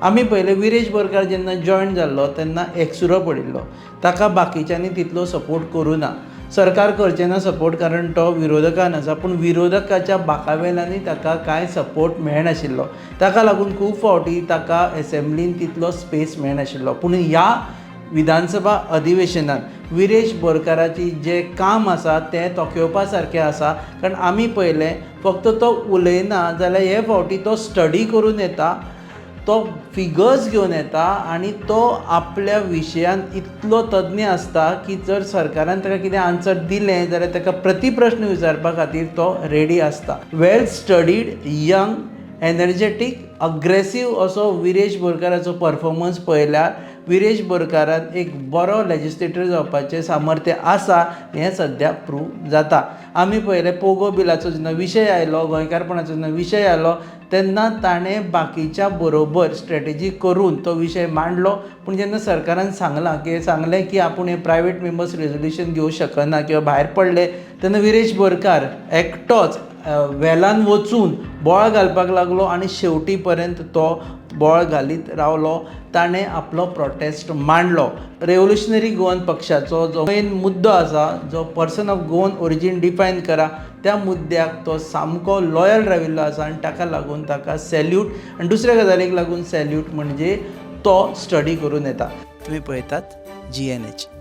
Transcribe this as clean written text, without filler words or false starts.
आमी पहिले विरेश बोरकार जेन्ना जॉयन जाल्लो तेन्ना एकसुरो पडिल्लो, ताका बाकीच्यांनी तितलो सपोर्ट करूं ना. सरकार करचें ना सपोर्ट कारण तो विरोधकान आसा, पूण विरोधकाच्या बाकावेल्यांनी ताका कांय सपोर्ट मेळनाशिल्लो. ताका लागून खूब फावटी ताका असेंब्लीन तितलो स्पेस मेळनाशिल्लो. पूण ह्या विधानसभा अधिवेशनात विरेश बोरकाराची जे काम आसा तें तोखेवपा सारकें आसा. कारण आमी पयलें फक्त तो उलयना जाल्यार हे फावटी तो स्टडी करून येता, तो फिगर्स घेवन येता आनी तो आपल्या विशयान इतलो तज्ञ आसता की जर सरकारान ताका कितें आन्सर दिलें जाल्यार ताका प्रतिप्रश्न विचारपा खातीर तो रेडी आसता. वेल स्टडीड, यंग, एनर्जेटीक, अग्रेसीव असो विरेश बोरकाराचो परफॉर्मन्स पळयल्यार विरेश बोरकारान एक बरो लेजिस्लेटर जावपाचें सामर्थ्य आसा हें सद्या प्रूव जाता. आमी पळयलें पोगो बिलाचो जेन्ना विशय आयलो, गोंयकारपणाचो जेन्ना विशय आयलो तेन्ना ताणें बाकीच्या बरोबर स्ट्रॅटेजी करून तो विशय मांडलो. पूण जेन्ना सरकारान सांगलें की आपूण हें प्रायवेट मेंबर्स रेजोल्युशन घेवंक शकना किंवा भायर पडले, तेन्ना विरेश बोरकार एकटोच वेलान वचून बोळ घालपाक लागलो आनी शेवटी पर्यंत तो बोळ घालीत रावलो. ताणें आपलो प्रोटेस्ट मांडलो. रेव्होल्युशनरी गोवन पक्षाचो जो मेन मुद्दो आसा, जो person of Goan origin define करा, त्या मुद्द्याक तो सामको लॉयल राविल्लो आसा आनी ताका लागून ताका सॅल्यूट. आनी दुसऱ्या गजालीक लागून सॅल्यूट म्हणजे तो स्टडी करून येता. तुमी पळयतात GNH.